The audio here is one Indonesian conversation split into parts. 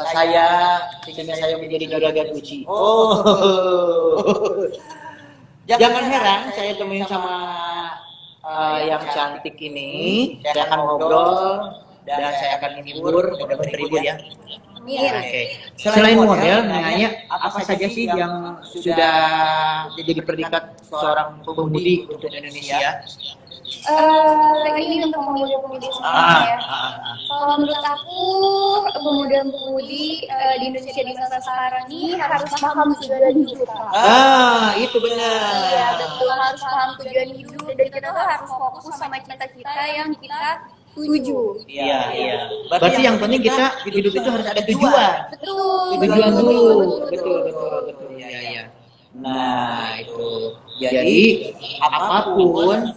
saya sehingga saya menjadi juragan Uci. Jangan heran saya temuin sama yang cantik ini. Saya akan ngobrol dan saya akan menghibur, mudah-mudahan terhibur ya. Oke. Selain model, nanya apa saja sih yang sudah jadi predikat seorang pemudi untuk Indonesia? Ini untuk pemuda-pemudi semua ya. Kalau menurut aku, pemuda-pemudi di Indonesia di masa sekarang ini harus paham tujuan hidup. Itu benar. Iya, betul, harus paham tujuan hidup dan kita tuh harus fokus sama cita-cita yang kita tuju. Iya. Berarti yang penting kita hidup itu harus ada tujuan. Betul. Tujuan dulu. Betul. Iya. Nah, itu. Jadi apapun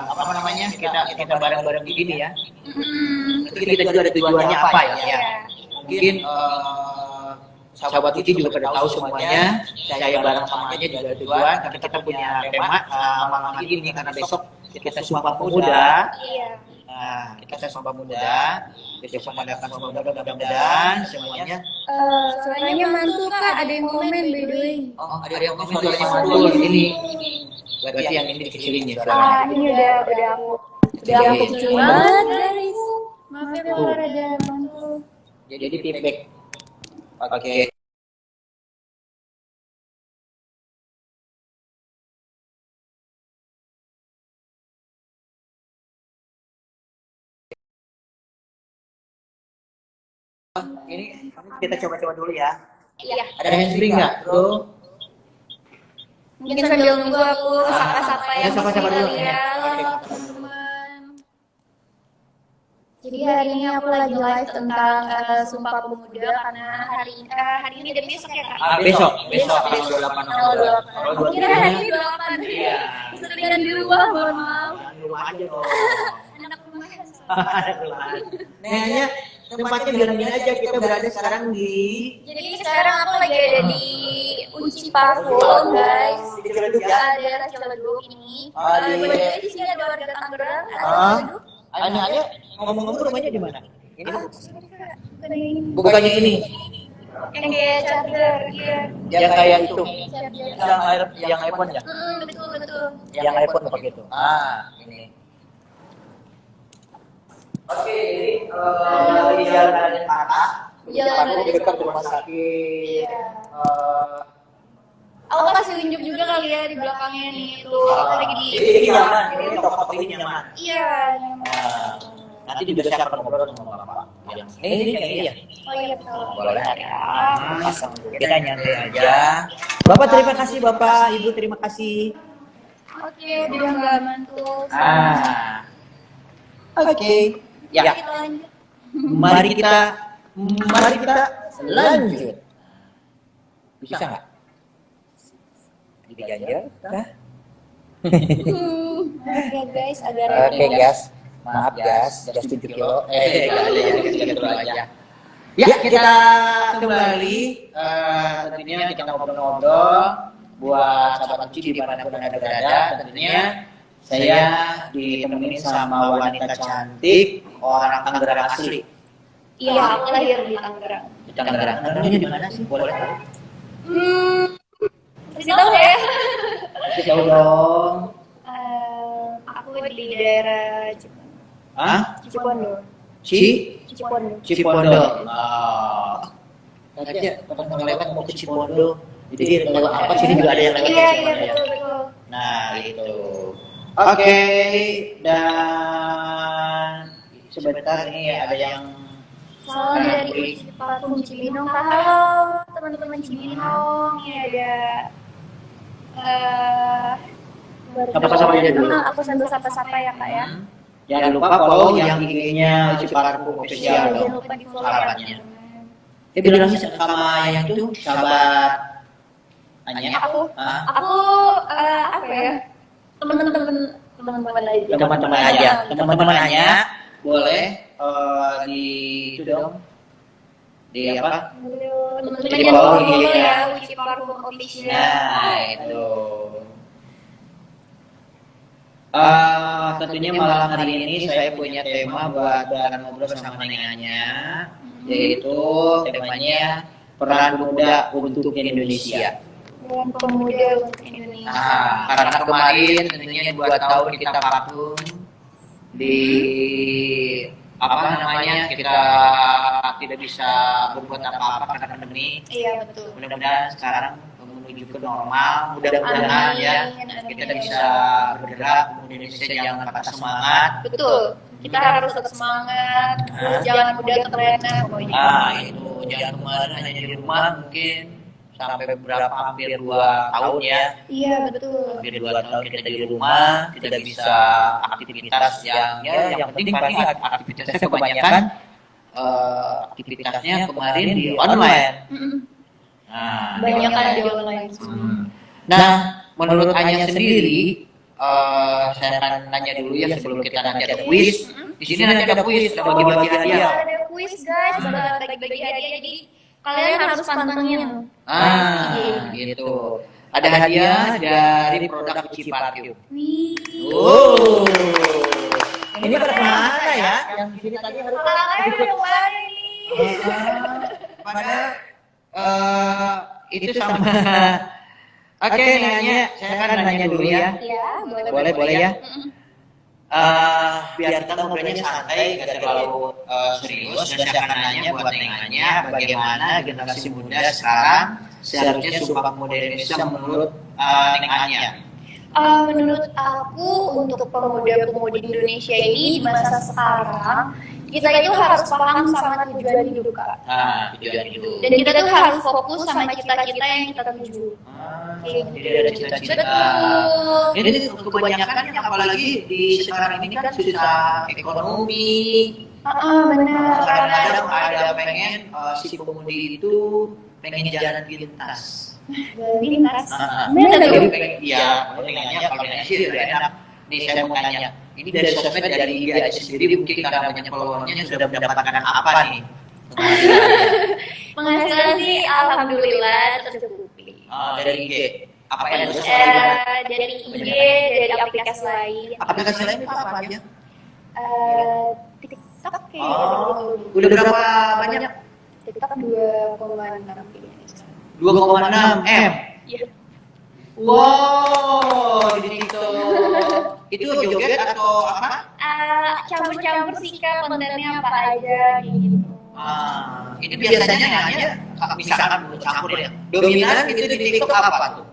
apa namanya kita bareng-bareng begini ya. Nanti kita juga ada tujuannya apa ya? Mungkin sahabat Uci juga pada tahu semuanya. Saya bareng sama aja juga ada tujuan. Tapi kita punya tema malam ini karena besok kita Sumpah Pemuda. Nah, kita Sumpah Pemuda. Besok mengadakan Sumpah Pemuda, mudah-mudahan semuanya. Suaranya mantul Kak, ada yang komen by the way. Ada yang komen suaranya mantul ini. Berarti yang ini dikecilin ya. Ini udah aku kecil banget guys. Maaf ya kalau ada mantul. Jadi feedback. Oke. Ini kita coba-coba dulu ya. Iya. Ada handsfree nggak, Bro? Mungkin sambil nunggu aku sapa-sapa ya. Sapa-sapa dulu. Halo teman-teman. Jadi hari ini aku lagi live tentang Sumpah Pemuda karena hari ini dan besok ya Kak? Besok tanggal 28. Mungkin hari ini 28. Iya. Keseringan di rumah, mohon maaf. Di rumah aja dong. Anak rumahan. Nah, tempatnya bilangin aja kita berada sekarang di. Jadi sekarang aku lagi ada di Uci Parfum guys. Di Ciledug ya? Daerah Ciledug ini. Di Di sini ada warga Tangerang. Aja ngomong-ngomong rumahnya di mana? Ini Bukannya bukannya ini. yang kayak charger, iya. Yang kayak itu. Charger. Yang iPhone ya? Betul. Yang iPhone begitu. Ini. Oke, jadi di Jalan Raden Patah. Jalan Raden dekat rumah sakit. Aku kasih unjuk juga kali ya di belakangnya nih tuh. Lagi di. Ini nyaman, ini toko ini nyaman. Iya, nyaman. Nanti juga saya akan ngobrol sama Bapak. Ini ya. Oh iya betul. Boleh ya. Kita nyantai aja. Bapak terima kasih, Bapak, Ibu terima kasih. Oke, biar nggak mantul. Oke. Ya. Kita lanjut. Mari kita lanjut. Bisa nggak? Diganjel? Oke guys, agak Oke guys, maaf guys, gas 7 kilo. Gak ada ya, kita dulu aja. Ya, kita kembali. Tentunya kita ngobrol-ngobrol buat sahabat Uci dimanapun Anda berada. Tentunya saya ditemenin sama wanita cantik, orang Tangerang asli. Iya, aku lahir di Tangerang. Di Tangerang. Namanya di mana sih? Boleh tahu? Kasih tahu ya. Kasih tahu dong. Aku di daerah Cipondo. Cipondo. Tadi teman-teman lewat mau ke Cipondo. Jadi lewat apa sini juga ada yang lewat. Iya, betul. Nah, itu. Oke, dan sebentar ini ada yang Salam dari Uci Parfum Cibinong. Halo teman-teman Cibinong. Ini ada sapa-sapa aja dulu. Aku sambil sapa-sapa ya Kak ya. Jangan lupa follow yang IG-nya Uci Parfum official Jangan dong, lupa di follow sahabatnya. Bilangnya sama yang itu sahabat Anya. Aku apa ya? Teman-teman aja. Teman-teman aja boleh di itu dong. Di apa? Teman-teman yang follow ya Uci Parfum official. Nah, itu. Tentunya malam hari ini saya punya tema buat ngobrol sama Nengannya, yaitu temanya peran muda untuk Indonesia. Peran pemuda untuk Indonesia. Karena kemarin tentunya 2 tahun kita vakum di kita tidak bisa berbuat apa-apa karena pandemi. Iya betul. Mudah-mudahan sekarang menuju ke normal, mudah-mudahan ya kita bisa bergerak, Indonesia jangan patah semangat. Betul, kita harus tetap semangat, jangan mudah terlena pokoknya. Itu jangan kemarin hanya di rumah mungkin sampai beberapa hampir 2 tahun ya. Iya betul. Hampir 2 tahun kita di rumah, tidak bisa aktivitas yang penting paling aktivitasnya kebanyakan aktivitasnya kemarin di online. Banyak kan di online. Nah, menurut Anya sendiri, saya akan nanya dulu ya sebelum kita nanti ada kuis. Di sini nanti ada kuis, ada bagi-bagi hadiah. Ada kuis guys, bagi-bagi hadiah, jadi kalian harus pantengin. Gitu. Ada hadiah dari produk Uci Parfum. Wih. Ini pada kemana ya? Yang di sini tadi harus. Pada itu sama. Oke, nanya, saya akan nanya dulu ya. Boleh ya. Biar kita ngobrolnya santai, nggak terlalu serius. Dan saya akan nanya buat nanya bagaimana generasi muda sekarang seharusnya Sumpah Pemuda Indonesia menurut Anya. Menurut aku untuk pemuda-pemudi Indonesia ini di masa sekarang kita itu harus paham sama tujuan hidup Kak. Tujuan hidup. Dan kita tuh harus fokus sama cita-cita yang kita tuju. Jadi ada cita-cita. Ini kebanyakan apalagi di sekarang ini kan susah ekonomi. Benar. Kadang-kadang ada pengen si pemudi itu pengen jalan pintas. Lintas. Iya, nanya kalau nanya sih udah enak. Nih saya mau tanya, ini dari sosmed dari IG aja sendiri mungkin karena banyak followernya sudah mendapatkan apa nih? Penghasilan sih alhamdulillah tercukupi. Dari IG. Apa yang harus dari IG, dari aplikasi lain. Aplikasi lain itu apa aja? TikTok kayak. Udah berapa banyak? TikTok 2,6 kayaknya. 2,6 M. Iya. Wow, di TikTok. Itu joget atau apa? Campur-campur sih Kak, kontennya apa aja gitu. Ini biasanya nanya, misalkan campur ya. Dominan itu di TikTok apa tuh?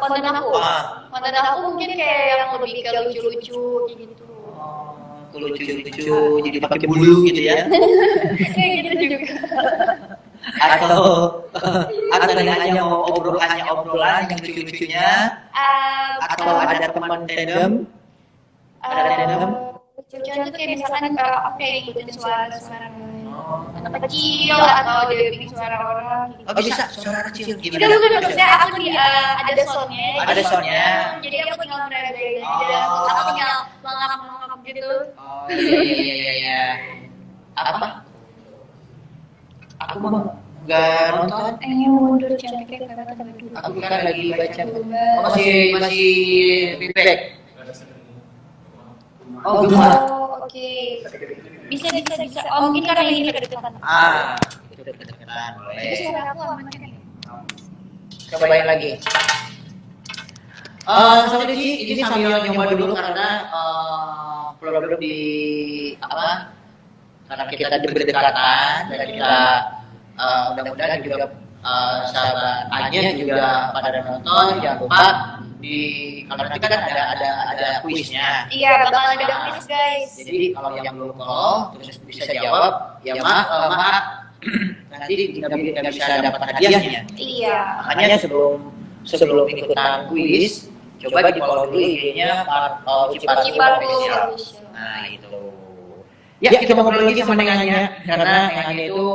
Konten aku. Konten aku mungkin kayak yang lebih ke lucu-lucu gitu. Lucu-lucu, jadi pakai bulu gitu ya. Kayak gitu juga. Atau hanya mau obrolan yang lucu-lucunya, atau ada teman tandem, lucuan tuh kayak misalkan ikutin suara anak kecil atau dia bikin suara orang gitu. Bisa suara kecil Itu bukan maksudnya aku ada soundnya. Jadi aku tinggal meragain aja. Aku tinggal melengkap gitu. Iya. Apa? Aku mau nggak nonton. Mundur cantiknya karena dulu. Aku kan lagi baca. Masih feedback. Gemar. Oke. Bisa. Mungkin karena ini kedekatan. Itu kedekatan. Boleh. Itu suara aku aman kan? Cobain lagi. Sobat ini sambil nyoba dulu karena problem di apa? Karena kita berdekatan dan kita mudah-mudahan juga sahabat Anya juga pada nonton, jangan lupa kalau nanti kan ada kuisnya. Iya, bakal ada kuis guys. Jadi kalau yang belum follow terus bisa jawab, ya maaf nanti nggak bisa dapat hadiahnya. Iya. Makanya sebelum ikutan kuis, coba di follow dulu IG-nya Uci Parfum. Nah itu. Ya kita ngobrol lagi sama Nengannya karena Nengannya itu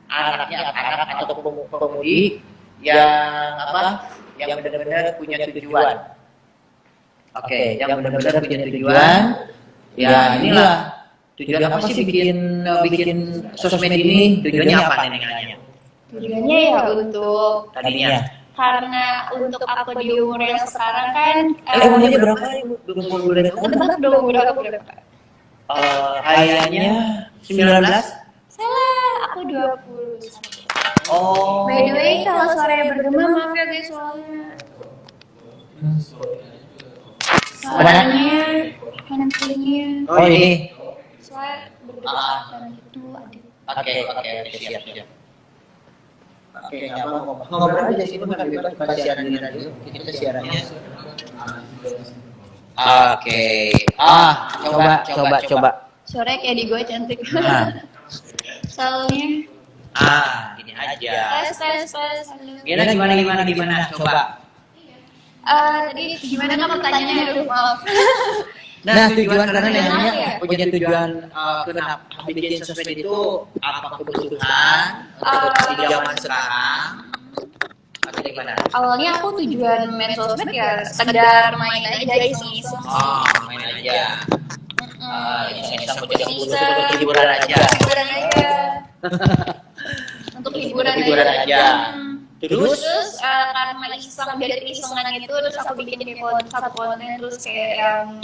anak atau pemudi yang benar-benar punya tujuan. Oke, yang benar-benar punya tujuan. Ya inilah tujuan apa sih bikin sosmed ini? Tujuannya apa Nengannya? Tujuannya ya untuk tadinya karena untuk aku di umur yang sekarang kan Umurnya berapa Ibu? Boleh tahu? tebak dong umur aku berapa? Kayaknya 19. Salah, aku 20. Oh. By the way, kalau suaranya bergema maaf ya guys soalnya suaranya handphonenya Oh ini. suara bergema karena itu ada. Oke, siap. Oke, nggak apa-apa. Ngobrol aja sih, bukan bebas siaran di radio. Kita siarannya. Oke. Coba. Suaranya kayak di gue cantik. Nah. Soalnya Gini aja. tes. Gimana? Coba. Tadi gimana kamu pertanyaannya? Aduh, maaf. Nah, tujuan karena namanya punya tujuan kenapa bikin sosmed itu apa kebutuhan di zaman sekarang? Atau gimana? Awalnya aku tujuan main sosmed ya sekedar main aja iseng-iseng. Main aja. Iseng-iseng untuk hiburan aja. Untuk hiburan aja. Terus karena iseng dari isengan itu terus aku bikin satu konten terus kayak yang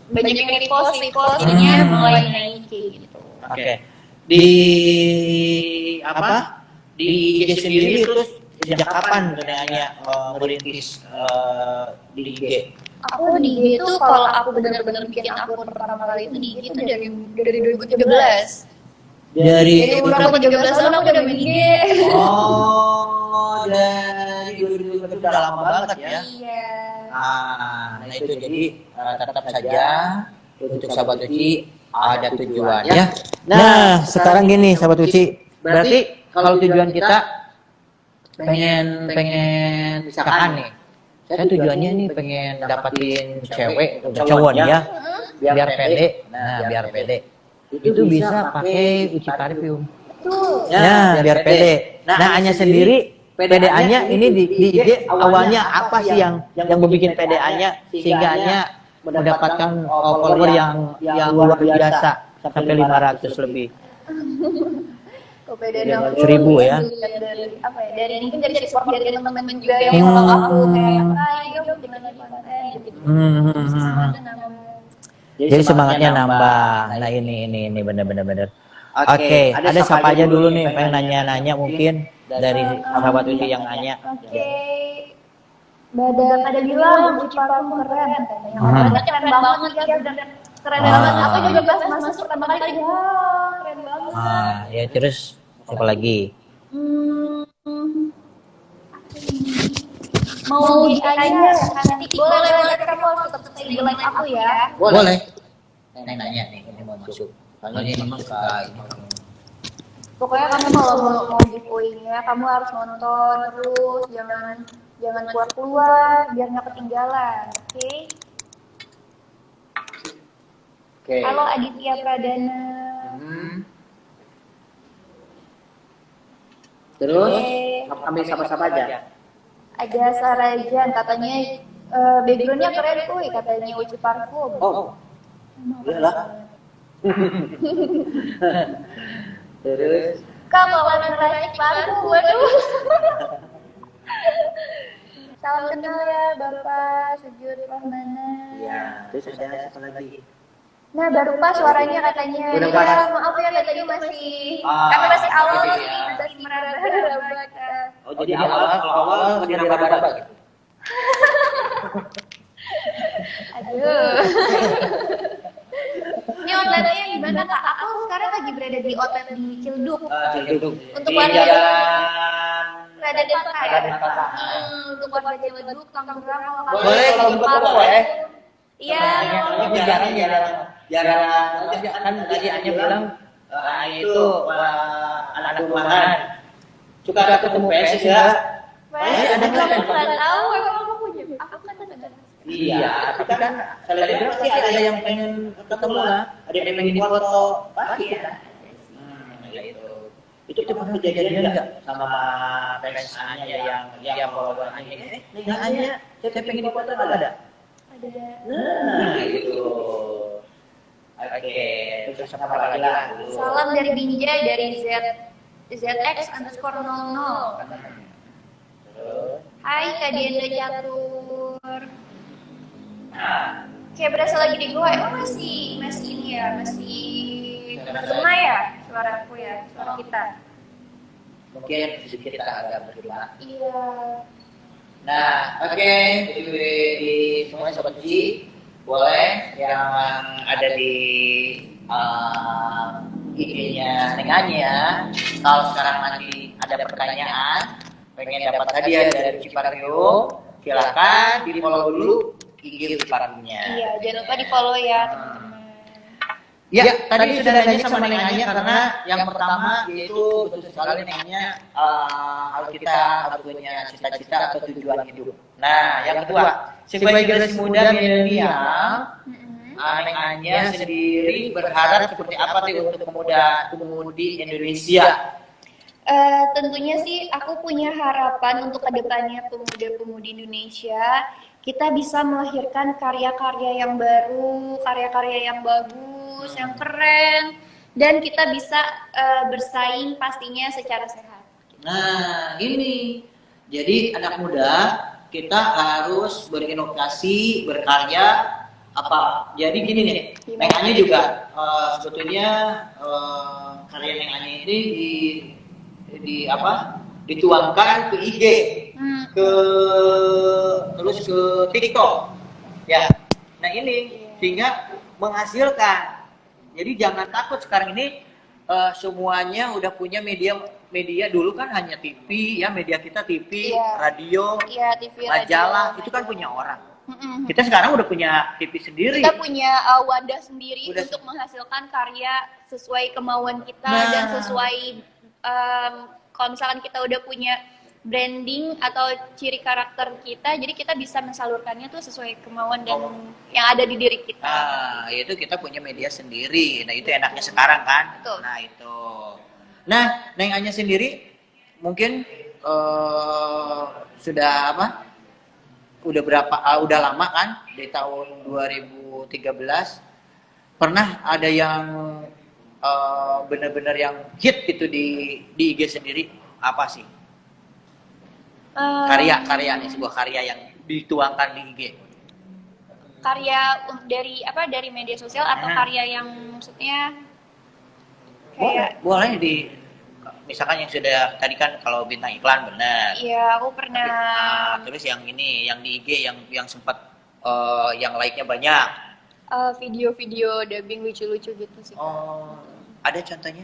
banyak yang repost jadinya mulai naik kayak gitu. Oke. Di apa? Di IG sendiri terus sejak kapan sebenarnya merintis di IG? Aku di IG itu kalau aku benar-benar bikin akun pertama kali itu di IG itu dari 2017. Dari umur aku 13 tahun aku udah main IG. Oh, dari 2017 udah lama banget ya. Iya. Nah itu jadi tetap saja untuk sahabat Uci ada tujuan ya. Nah sekarang gini sahabat Uci, berarti kalau tujuan kita pengen misalkan nih, saya tujuannya nih pengen dapatin cewek atau cowok ya, biar pede. Nah biar pede itu bisa pakai Uci Parfum. Ya biar pede. Nah hanya sendiri PDA-nya ini di IG awalnya apa sih yang membuat PDA-nya sehingga hanya mendapatkan follower yang luar biasa sampai 500 lebih. Kok beda 1000 ya. Dari apa ya? Dari mungkin dari support dari teman-teman juga yang follow aku kayak ayo gimana gitu. Jadi semangatnya nambah. Nah ini benar. Oke, ada siapa aja dulu nih pengen nanya-nanya mungkin dari sahabat Uci yang nanya. Oke. Pada bilang Uci Parfum keren katanya. Keren banget ya, bener keren banget. Aku juga pas masuk pertama kali wah, keren banget. Ya terus siapa lagi? Mau di aja nanti boleh kamu harus tetap stay di like aku ya. Boleh. Nanya nih, ini mau masuk. Kalau ini memang suka ini. Pokoknya kamu kalau mau giveaway-nya kamu harus nonton terus, jangan keluar biar nggak ketinggalan, oke? Oke. Halo Aditya Pradana. Terus kami siapa-siapa aja. Ada Sarajan katanya background-nya keren kuy katanya Uci Parfum. Oh. Iyalah. Terus Kamu warna racik parfum, waduh. Salam kenal ya Bapak Sujud Rahmana. ya, terus ada siapa lagi? Nah baru pas suaranya katanya. Udah pas. Ya, maaf ya tadi kami masih awal nih, masih meraba-raba. Oh jadi awal masih raba-raba gitu. Aduh. Ini outletnya gimana Kak? Aku sekarang lagi berada di outlet di Cilduk. Cilduk. Untuk Di warga jalan Raden Patah ya? Raden Patah. Untuk warga Cilduk, Tangerang kalau Boleh kalau buka toko ya. Iya. Jarang kan tadi Anya bilang itu anak rumahan suka ketemu PS ya. Ada nggak tahu emang kamu punya? Aku kan ada. Iya, tapi kan selebgram pasti ada yang pengen ketemu lah, ada yang pengen foto, pasti ya. Gitu. Itu pernah kejadian nggak sama fans Anya yang follower Anya? Nggak Anya, saya pengen foto nggak ada? Ada. Nah, gitu. Oke, terus apa lagi lah? Salam dari Binja dari ZX_00. Hai Kak Dianda Catur. Kayak berasa lagi di gua, emang masih ini ya, masih bergema ya suaraku ya, suara kita. Mungkin sedikit kita agak bergema. Iya. Nah, oke, di semua sobat Ji, boleh yang ada di IG-nya Nenganya. Kalau sekarang nanti ada pertanyaan, pengen dapat hadiah dari Cipario, silakan di follow dulu IG Cipario-nya. Iya, jangan lupa di follow ya teman-teman. Ya, tadi sudah nanya sama Nenganya karena yang pertama yaitu betul sekali Nenganya kalau kita harus punya cita-cita atau tujuan hidup. Nah, yang kedua, sebagai generasi muda milenial, Nenganya sendiri berharap seperti apa sih untuk pemuda-pemudi Indonesia? Tentunya sih aku punya harapan untuk kedepannya pemuda-pemudi Indonesia, kita bisa melahirkan karya-karya yang baru, karya-karya yang bagus, yang keren, dan kita bisa bersaing pastinya secara sehat. Nah, ini jadi anak muda kita harus berinovasi, berkarya apa? Jadi gini nih, Nenganya juga sebetulnya karya Nenganya ini dituangkan ke IG, terus ke TikTok, ya. Nah ini sehingga menghasilkan. Jadi jangan takut sekarang ini semuanya udah punya media dulu kan hanya TV ya, media kita TV, radio, TV, majalah radio, itu kan punya orang. Kita sekarang udah punya TV sendiri. Kita punya wadah sendiri untuk menghasilkan karya sesuai kemauan kita dan sesuai kalau misalkan kita udah punya branding atau ciri karakter kita, jadi kita bisa mensalurkannya tuh sesuai kemauan dan yang ada di diri kita. Itu kita punya media sendiri. Nah itu enaknya sekarang kan. Betul. Nah itu. Nah Nenganya sendiri mungkin sudah udah udah lama kan di tahun 2013 pernah ada yang benar-benar yang hit gitu di IG sendiri apa sih? Karya nih, sebuah karya yang dituangkan di IG. Karya dari media sosial atau karya yang maksudnya kayak boleh misalkan yang sudah tadi kan kalau bintang iklan benar. Iya, aku pernah. Terus yang ini yang di IG yang sempat yang like-nya banyak. Video-video dubbing lucu-lucu gitu sih. Ada contohnya?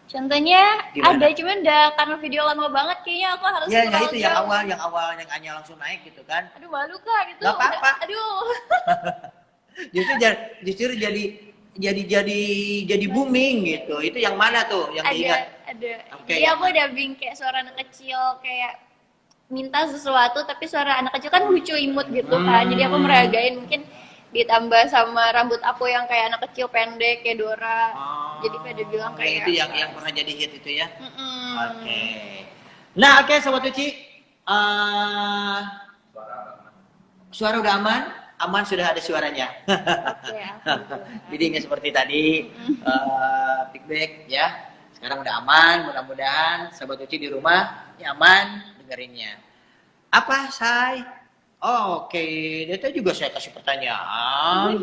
Contohnya gimana? Ada, cuman udah karena video lama banget kayaknya aku harus itu yang awal yang Anya langsung naik gitu kan. Aduh malu kan itu. Gak apa-apa. Aduh. justru jadi booming gitu. Itu yang mana tuh yang diingat? Ada. Okay. Jadi aku dubbing kayak suara anak kecil kayak minta sesuatu tapi suara anak kecil kan lucu imut gitu kan. Jadi aku meragain mungkin ditambah sama rambut aku yang kayak anak kecil pendek kayak Dora. Jadi pada bilang kayak itu yang pernah jadi hit itu ya. Oke. Nah, Sobat Uci. Suara udah aman sudah ada suaranya. Jadi nggak seperti tadi feedback ya. Sekarang udah aman, mudah-mudahan Sobat Uci di rumah nyaman dengerinnya. Apa, Say? Oke, itu juga saya kasih pertanyaan.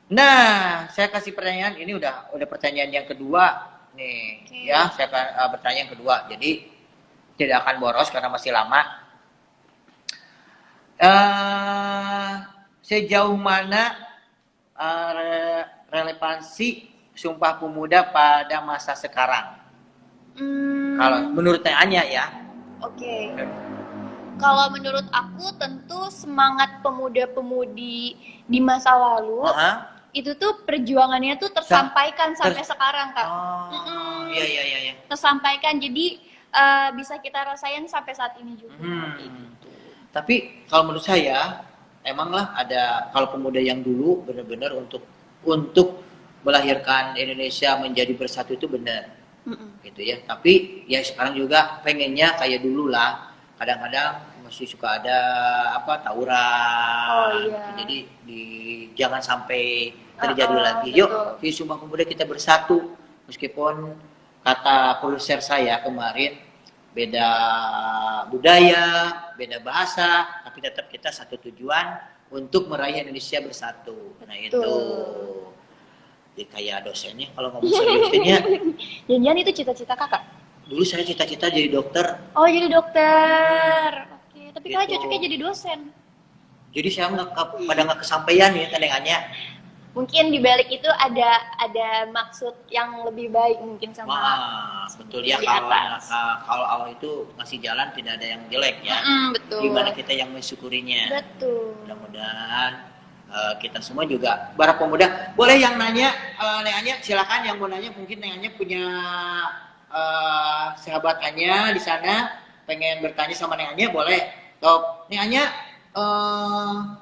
Nah, saya kasih pertanyaan ini udah pertanyaan yang kedua nih, ya. Saya bertanya yang kedua. Jadi tidak akan boros karena masih lama. Sejauh mana relevansi Sumpah Pemuda pada masa sekarang? Kalau menurut Anya ya. Oke. Kalau menurut aku tentu semangat pemuda-pemudi di masa lalu itu tuh perjuangannya tuh tersampaikan sampai sekarang Kak. Iya. Tersampaikan jadi bisa kita rasain sampai saat ini juga. Tapi kalau menurut saya emanglah ada kalau pemuda yang dulu benar-benar untuk melahirkan Indonesia menjadi bersatu itu benar, gitu ya. Tapi ya sekarang juga pengennya kayak dulu lah. Kadang-kadang masih suka ada tawuran. Jadi jangan sampai terjadi lagi. Yuk, di Sumpah Pemuda kita bersatu. Meskipun kata produser saya kemarin beda budaya, beda bahasa, tapi tetap kita satu tujuan untuk meraih Indonesia bersatu. Nah itu. Jadi kayak dosennya kalau ngomong seriusnya. Jangan itu cita-cita kakak? Dulu saya cita-cita jadi dokter. Oh jadi dokter. Oke, tapi kakak Gitu. cocoknya jadi dosen. Jadi saya pada nggak kesampaian ya kadang-kadang. Mungkin di balik itu ada maksud yang lebih baik mungkin sama Betul ya, di kalau atas. kalau Allah itu ngasih jalan tidak ada yang jelek ya. Betul. Gimana kita yang mensyukurinya. Betul. Mudah-mudahan kita semua juga para pemuda. Boleh yang nanya, nanya silakan yang mau nanya, mungkin nanya punya sahabat Anya di sana pengen bertanya sama Anya, boleh. Top, Anya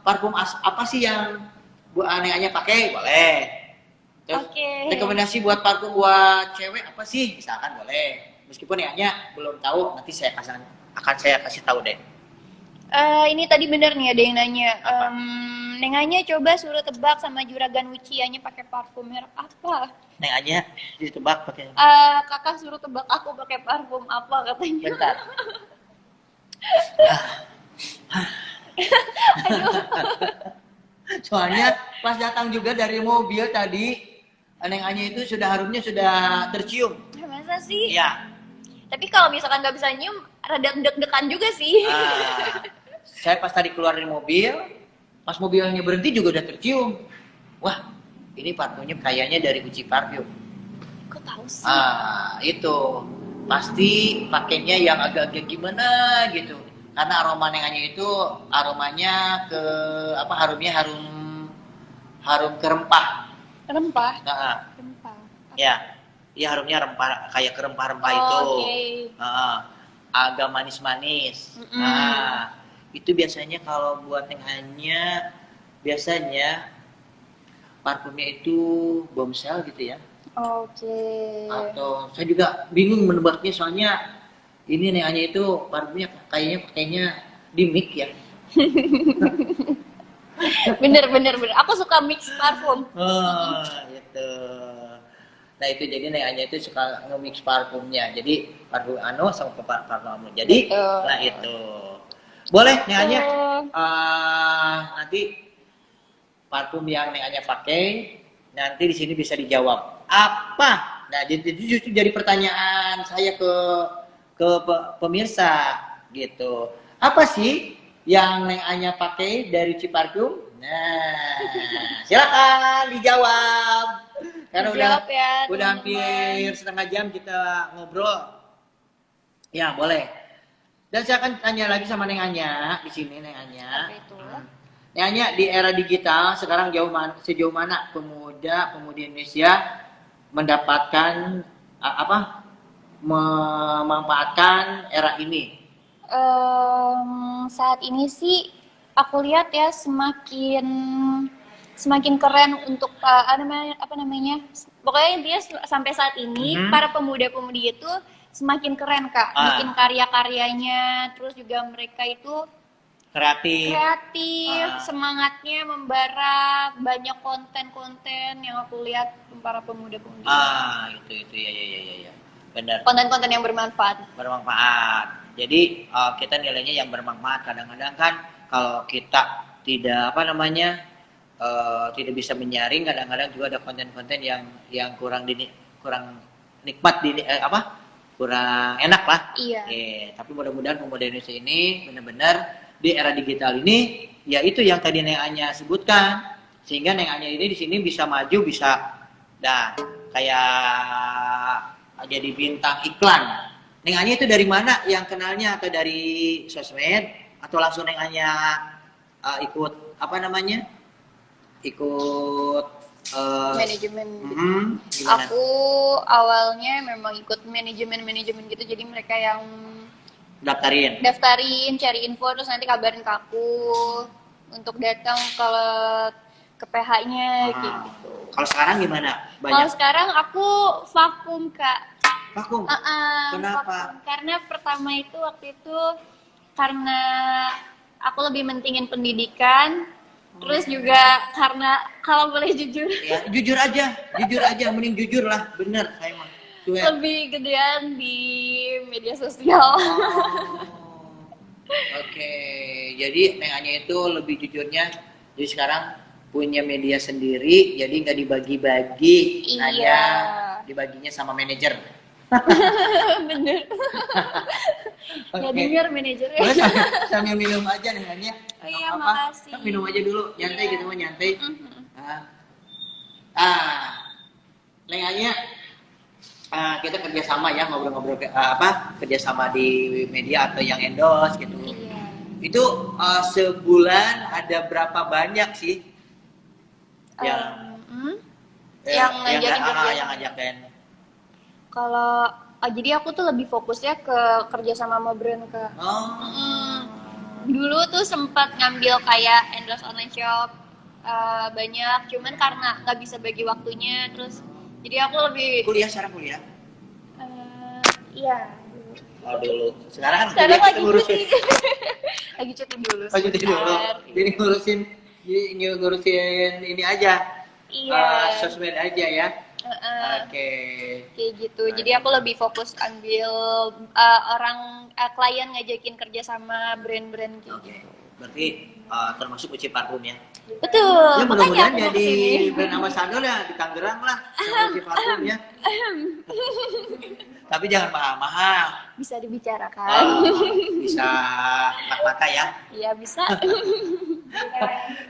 parfum apa sih yang Bu Anya pakai? Boleh. Terus rekomendasi buat parfum buat cewek apa sih? Misalkan boleh. Meskipun Anya belum tahu, nanti saya kasih tahu deh. Ini tadi bener nih ada yang nanya. Neng Anya coba suruh tebak sama Juragan Uci Anya pakai parfum merek apa? Neng Anya ditebak pakai. Kakak suruh tebak aku pakai parfum apa katanya. Bentar. Soalnya pas datang juga dari mobil tadi, Neng Anya itu harumnya sudah tercium. Masa sih? Iya. Tapi kalau misalkan nggak bisa nyium, rada deg-degan juga sih. Saya pas tadi keluar dari mobil, pas mobilnya berhenti juga udah tercium. Wah, ini parfumnya kayaknya dari Uci Parfum. Kok tahu sih? Itu pasti pakainya yang agak-agak gimana gitu. Karena aroma Nengannya itu aromanya ke apa? Harum ke rempah. Rempah. Rempah. Ya, harumnya rempah kayak ke rempah-rempah itu. Agak manis-manis. Itu biasanya kalau buat Nengannya biasanya parfumnya itu Bombshell gitu ya. Atau saya juga bingung menebaknya soalnya ini Nengannya itu parfumnya pakainya di mix ya. bener. Aku suka mix parfum. Gitu. Nah itu jadi Nengannya itu suka nge-mix parfumnya. Jadi parfum sama parfum Jadi nah itu. Boleh Nengannya nanti parfum yang Nengannya pakai nanti di sini bisa dijawab. Apa? Nah, jadi justru jadi pertanyaan saya ke pemirsa gitu. Apa sih yang Neng Anya pakai dari Ciparfum? Nah, silakan dijawab. Karena udah hampir setengah jam kita ngobrol. Ya, boleh. Dan saya akan tanya lagi sama Neng Anya di sini Neng Anya. Neng Anya di era digital sekarang sejauh mana pemuda-pemudi Indonesia mendapatkan memanfaatkan era ini? Saat ini sih aku lihat ya semakin keren untuk apa namanya pokoknya intinya sampai saat ini para pemuda-pemudi itu semakin keren Kak, bikin karya-karyanya, terus juga mereka itu kreatif, semangatnya membara, banyak konten-konten yang aku lihat para pemuda-pemudi. Itu ya. Benar. Konten-konten yang bermanfaat. Jadi kita nilainya yang bermanfaat. Kadang-kadang kan kalau kita tidak tidak bisa menyaring, kadang-kadang juga ada konten-konten yang kurang nikmat kurang enak lah. Iya. Tapi mudah-mudahan pemuda Indonesia ini benar-benar di era digital ini, ya itu yang tadi Neng Anya sebutkan, sehingga Neng Anya ini di sini bisa maju, bisa kayak jadi bintang iklan. Neng Anya itu dari mana yang kenalnya, atau dari sosmed, atau langsung Neng Anya ikut manajemen gitu. Aku awalnya memang ikut manajemen gitu, jadi mereka yang daftarin, cari info, terus nanti kabarin ke aku untuk datang ke PH-nya gitu. Kalau sekarang gimana? Kalau sekarang aku vakum Kak. Vakum? Kenapa? Vakum. Karena pertama itu waktu itu karena aku lebih mentingin pendidikan, terus juga karena kalau boleh jujur. Ya, jujur aja, mending jujur lah, bener saya mah. Cuek. Lebih gedean di media sosial. Oke, jadi Neng Anya itu lebih jujurnya, jadi sekarang punya media sendiri, jadi nggak dibagi-bagi, Iya. hanya dibaginya sama manajer. Bener. Nggak Oke. denger manajernya. Boleh sambil minum aja Neng Anya. Iya, Apa? makasih. Minum aja dulu, nyantai Iya. gitu mah nyantai. Mhm. Neng Anya, kita kerjasama ya ngobrol-ngobrol kerjasama di media atau yang endorse gitu. Iya. Itu sebulan ada berapa banyak sih yang Yang ngajakin kerja. yang ngajakin? Kalau jadi aku tuh lebih fokusnya ke kerja sama brand Kak. Dulu tuh sempat ngambil kayak endorse online shop banyak, cuman karena nggak bisa bagi waktunya, terus jadi aku lebih Sekarang kuliah? iya. Oh dulu. Sekarang Sekarang kuliah lagi ngurusin. cuti. Lagi cuti dulu. Oh cuti dulu. sebentar. Jadi ngurusin ini aja. Iya. Sosmed aja ya. Oke. Kayak gitu. Jadi aku lebih fokus ambil klien ngajakin kerja sama brand-brand gitu. Oke. Berarti termasuk Uci Parfum ya. Betul. Ya Makanya mudah-mudahan aku mau jadi kesini. brand ambassador ya di Tangerang lah sama Uci Parfum ya. Tapi jangan mahal-mahal. Bisa dibicarakan. Bisa mata ya. Iya bisa.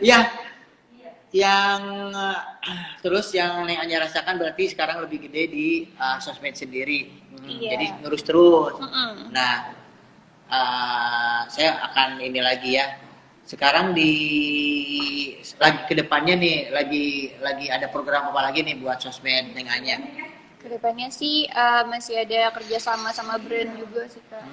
Iya. Yang terus yang Neng Anya rasakan berarti sekarang lebih gede di sosmed sendiri. Iya. Jadi ngurus terus. Mm-mm. Nah, saya akan ini lagi ya. Sekarang lagi kedepannya nih lagi ada program apa lagi nih buat sosmed Neng Anya? Kedepannya sih masih ada kerjasama sama brand juga sih Kak.